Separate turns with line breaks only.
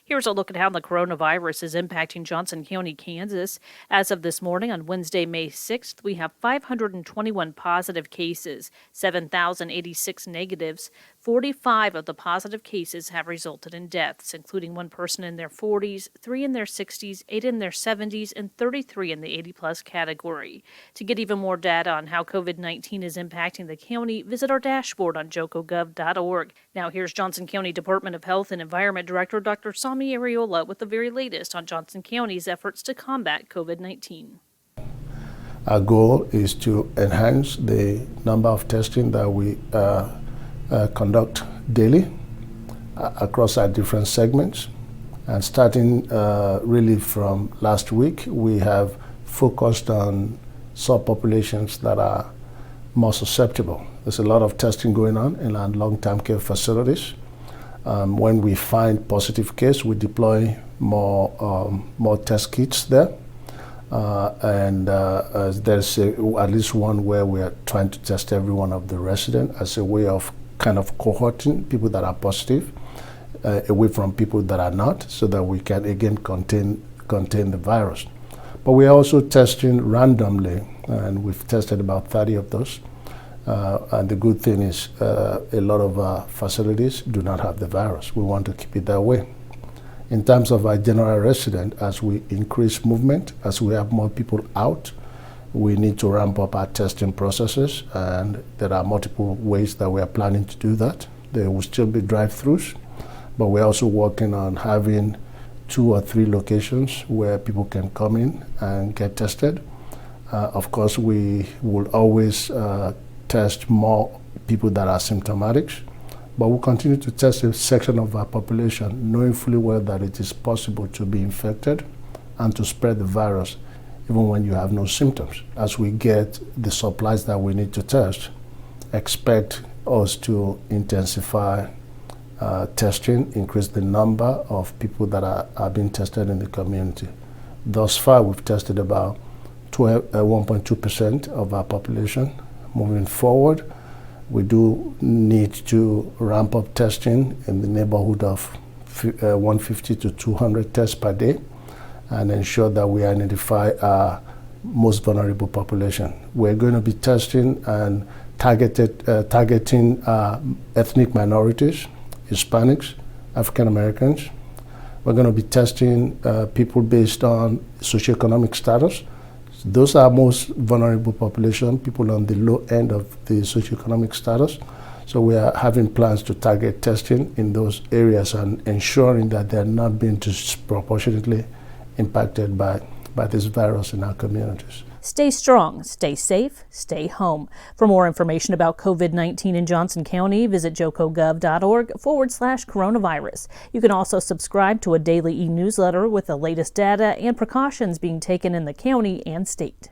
Here's a look at how the coronavirus is impacting Johnson County, Kansas. As of this morning on Wednesday, May 6th, we have 521 positive cases, 7,086 negatives. 45 of the positive cases have resulted in deaths, including one person in their 40s, 3 in their 60s, 8 in their 70s, and 33 in the 80-plus category. To get even more data on how COVID-19 is impacting the county, visit our dashboard on jocogov.org. Now here's Johnson County Department of Health and Environment Director Dr. Sanmi Areola with the very latest on Johnson County's efforts to combat COVID-19.
Our goal is to enhance the number of testing that we conduct daily across our different segments. And starting really from last week, we have focused on subpopulations that are more susceptible. There's a lot of testing going on in our long-term care facilities. When we find positive case, we deploy more test kits there. There's at least one where we are trying to test every one of the residents as a way of kind of cohorting people that are positive away from people that are not, so that we can again contain the virus. But we are also testing randomly, and we've tested about 30 of those. And the good thing is a lot of our facilities do not have the virus. We want to keep it that way. In terms of our general resident, as we increase movement, as we have more people out, we need to ramp up our testing processes, and there are multiple ways that we are planning to do that. There will still be drive-thrus, but we're also working on having 2 or 3 locations where people can come in and get tested. Of course, we will always test more people that are symptomatic, but we'll continue to test a section of our population, knowing fully well that it is possible to be infected and to spread the virus even when you have no symptoms. As we get the supplies that we need to test, expect us to intensify testing, increase the number of people that are being tested in the community. Thus far, we've tested about 1.2% of our population. Moving forward, we do need to ramp up testing in the neighborhood of 150 to 200 tests per day, and ensure that we identify our most vulnerable population. We're going to be testing and targeting ethnic minorities, Hispanics, African Americans. We're going to be testing people based on socioeconomic status. Those are most vulnerable population, people on the low end of the socioeconomic status. So we are having plans to target testing in those areas and ensuring that they're not being disproportionately impacted by this virus in our communities.
Stay strong, stay safe, stay home. For more information about COVID-19 in Johnson County, visit jocogov.org/coronavirus. You can also subscribe to a daily e-newsletter with the latest data and precautions being taken in the county and state.